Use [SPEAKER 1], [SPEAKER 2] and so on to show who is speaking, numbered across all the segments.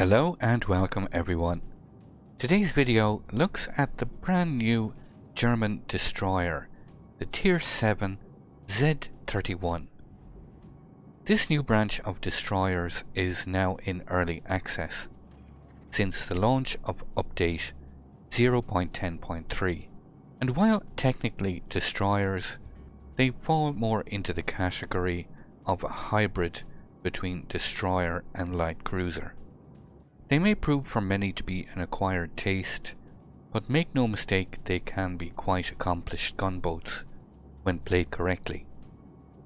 [SPEAKER 1] Hello and welcome everyone. Today's video looks at the brand new German destroyer, the Tier VII Z-31. This new branch of destroyers is now in early access since the launch of update 0.10.3, and while technically destroyers, they fall more into the category of a hybrid between destroyer and light cruiser. They may prove for many to be an acquired taste, but make no mistake, they can be quite accomplished gunboats when played correctly.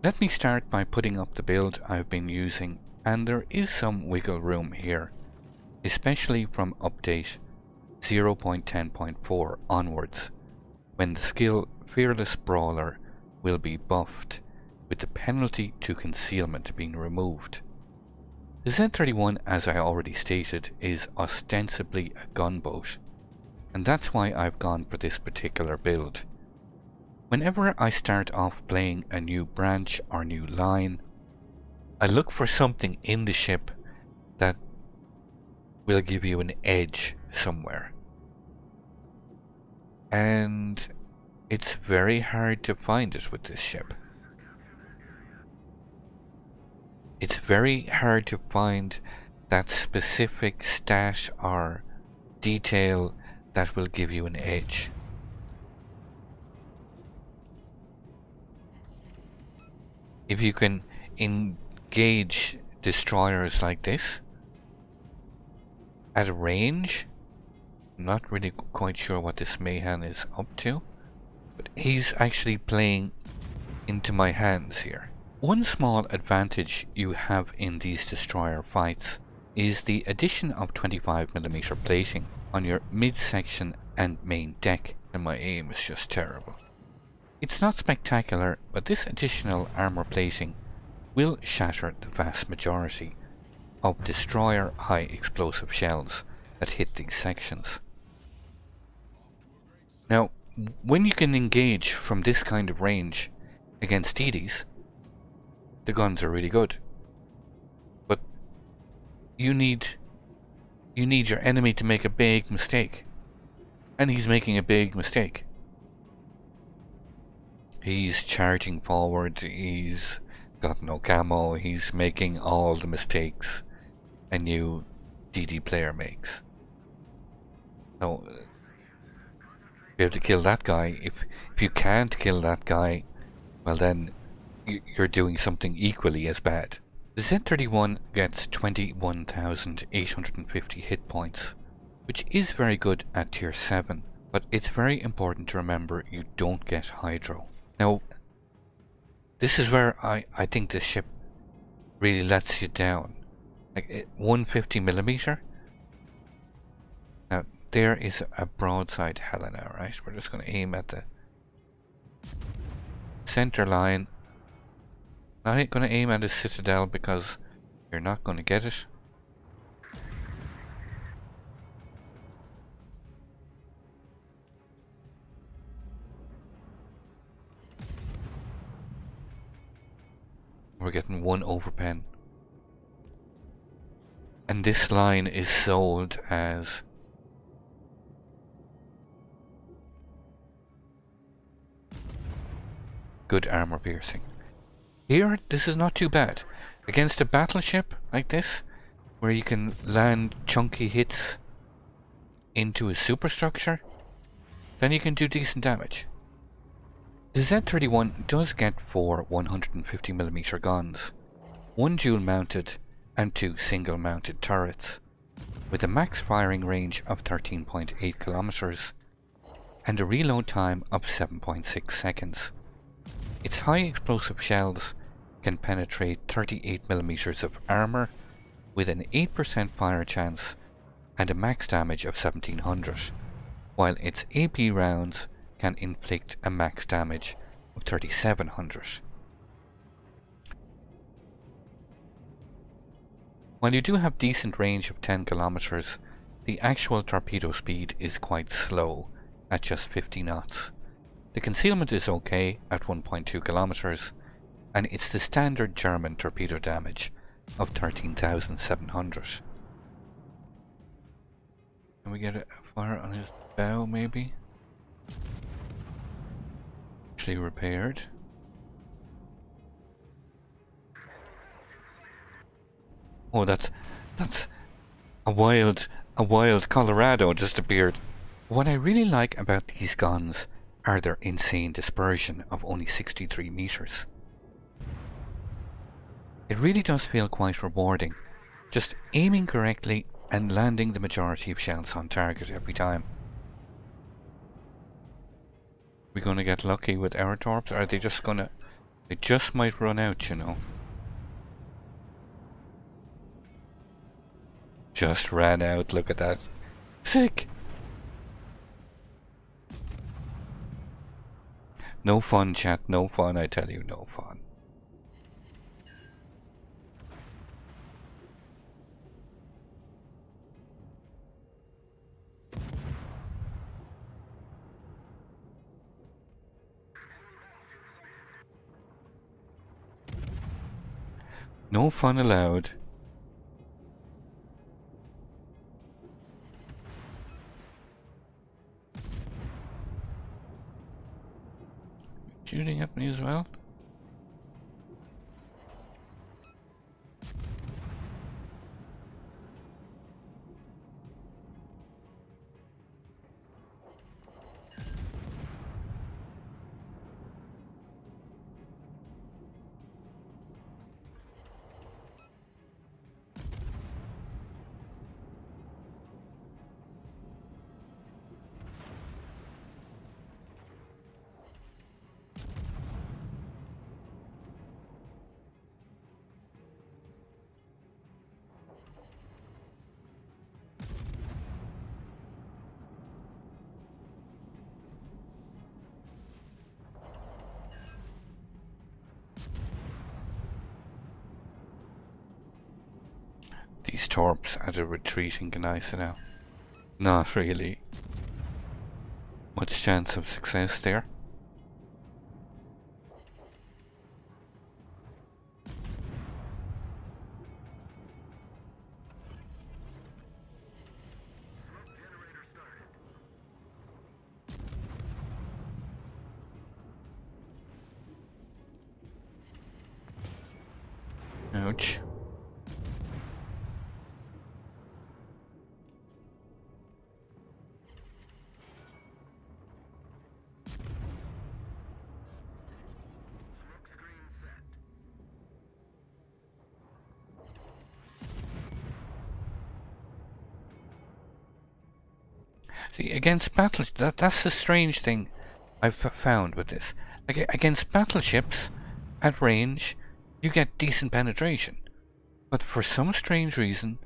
[SPEAKER 1] Let me start by putting up the build I've been using, and there is some wiggle room here, especially from update 0.10.4 onwards, when the skill Fearless Brawler will be buffed, with the penalty to concealment being removed. The Z-31, as I already stated, is ostensibly a gunboat, and that's why I've gone for this particular build. Whenever I start off playing a new branch or new line, I look for something in the ship that will give you an edge somewhere. And it's very hard to find it with this ship. It's very hard to find that specific stat or detail that will give you an edge. If you can engage destroyers like this at a range, I'm not really quite sure what this Mayhan is up to, but he's actually playing into my hands here. One small advantage you have in these destroyer fights is the addition of 25mm plating on your midsection and main deck, and my aim is just terrible. It's not spectacular, but this additional armor plating will shatter the vast majority of destroyer high explosive shells that hit these sections. Now, when you can engage from this kind of range against DDs, the guns are really good, but you need your enemy to make a big mistake, and he's making a big mistake. He's charging forward, he's got no camo, he's making all the mistakes a new DD player makes. So, be able to kill that guy. If you can't kill that guy, well then you're doing something equally as bad. The Z-31 gets 21,850 hit points, which is very good at Tier 7, but it's very important to remember you don't get Hydro. Now, this is where I think this ship really lets you down. Like 150mm. Now, there is a broadside Helena, right? We're just going to aim at the center line. Not going to aim at a citadel because you're not going to get it. We're getting one overpen. And this line is sold as good armor piercing. Here, this is not too bad. Against a battleship like this, where you can land chunky hits into a superstructure, then you can do decent damage. The Z-31 does get 4 150mm guns, 1 dual mounted and 2 single mounted turrets, with a max firing range of 13.8 kilometers and a reload time of 7.6 seconds. Its high explosive shells can penetrate 38mm of armor with an 8% fire chance and a max damage of 1700, while its AP rounds can inflict a max damage of 3700. While you do have decent range of 10 kilometers, the actual torpedo speed is quite slow at just 50 knots. The concealment is okay at 1.2 kilometers, and it's the standard German torpedo damage of 13,700. Can we get a fire on his bow, maybe? Actually repaired. Oh, that's a wild Colorado just appeared. What I really like about these guns are their insane dispersion of only 63 meters. It really does feel quite rewarding, just aiming correctly and landing the majority of shells on target every time. We gonna get lucky with our torps? Or are they just gonna... They just might run out, you know. Just ran out, look at that. Sick! No fun, chat, no fun, I tell you, no fun. No fun allowed. Shooting at me as well? These torps at a retreating Gneisa now. Not really much chance of success there. Ouch. See, against battleships, that's the strange thing I've found with this. Like, against battleships, at range, you get decent penetration. But for some strange reason,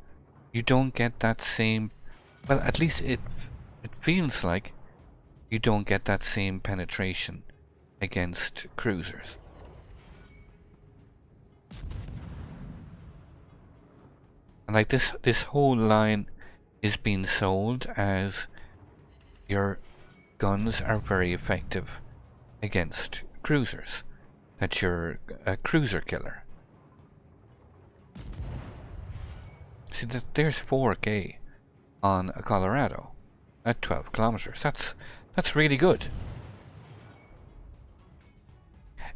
[SPEAKER 1] you don't get that same... Well, at least it feels like you don't get that same penetration against cruisers. And like this whole line is being sold as your guns are very effective against cruisers. That you're a cruiser killer. See, there's 4K on a Colorado at 12 kilometers. That's really good.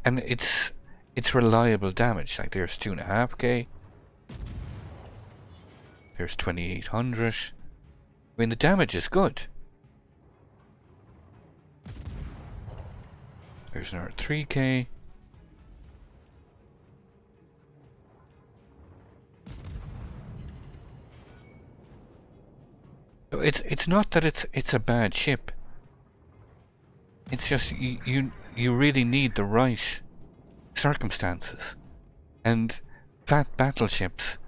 [SPEAKER 1] And it's reliable damage. Like there's 2.5K. There's 2800. I mean, the damage is good. There's another 3K. So it's not that it's a bad ship. It's just you really need the right circumstances. And fat battleships,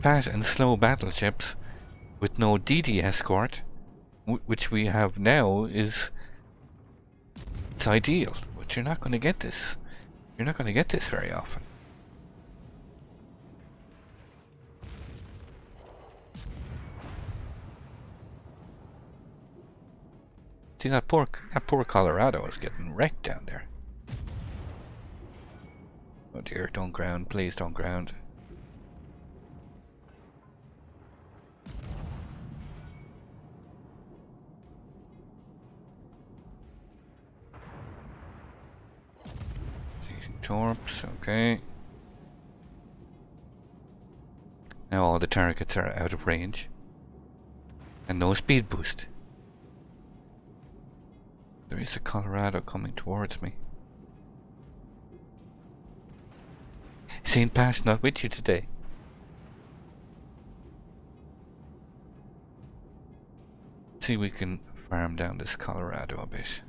[SPEAKER 1] fat and slow battleships with no DD escort, which we have now, it's ideal. But you're not going to get this. You're not going to get this very often. See, that poor Colorado is getting wrecked down there. Oh dear, don't ground, please don't ground. torps, okay. Now all the targets are out of range. And no speed boost. There is a Colorado coming towards me. St. Pat's not with you today. See if we can farm down this Colorado a bit.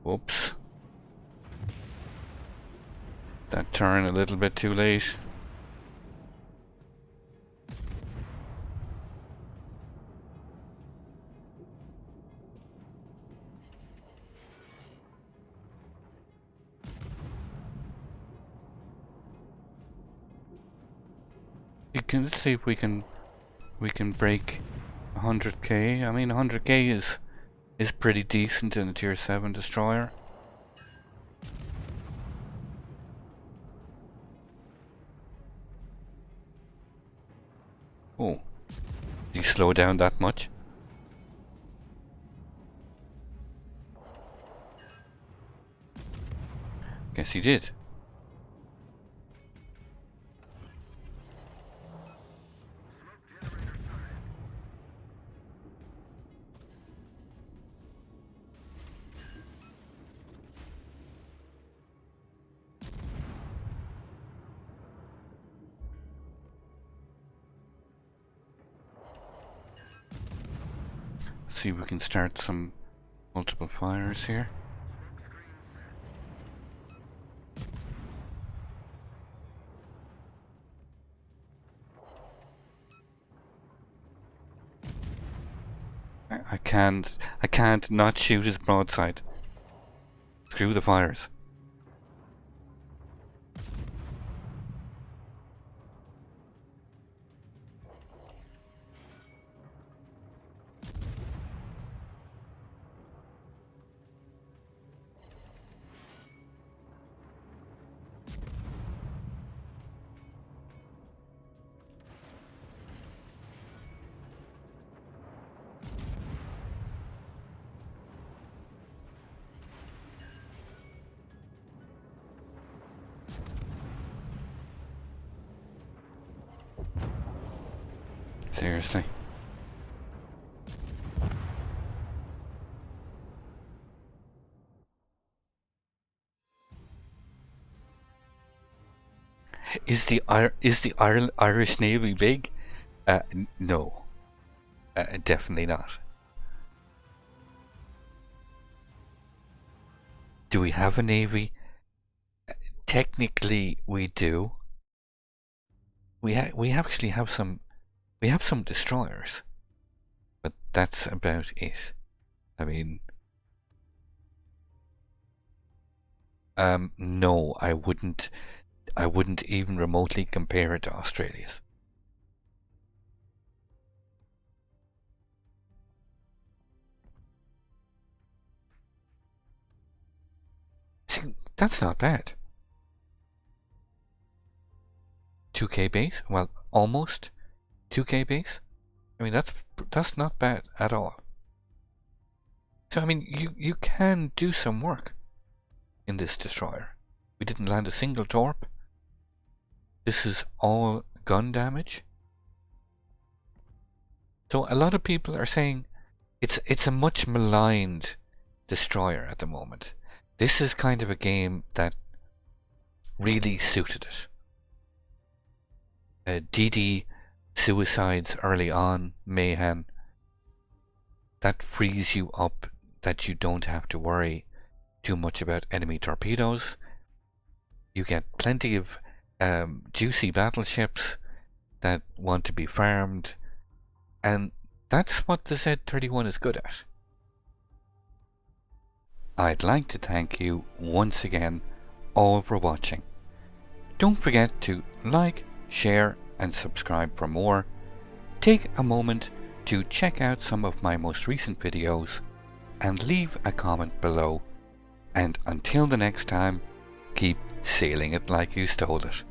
[SPEAKER 1] Whoops. That turn a little bit too late. Let's see if we can break 100k. I mean 100k is pretty decent in a tier 7 destroyer. Oh, did he slow down that much? Guess he did. See if we can start some multiple fires here. I can't not shoot his broadside. Screw the fires. Seriously. Is the Irish Navy big? No. Definitely not. Do we have a navy? Technically, we do. We actually have some. We have some destroyers, but that's about it. I mean, no, I wouldn't even remotely compare it to Australia's. See, that's not bad. 2k base? Well, almost 2k base? I mean, that's not bad at all. So, I mean, you can do some work in this destroyer. We didn't land a single torp. This is all gun damage. So a lot of people are saying it's a much maligned destroyer at the moment. This is kind of a game that really suited it. DD suicides early on, mayhem. That frees you up, that you don't have to worry too much about enemy torpedoes. You get plenty of juicy battleships that want to be farmed, and that's what the Z-31 is good at. I'd like to thank you once again all for watching. Don't forget to like, share and subscribe for more. Take a moment to check out some of my most recent videos and leave a comment below. And until the next time, keep sailing it like you stole it.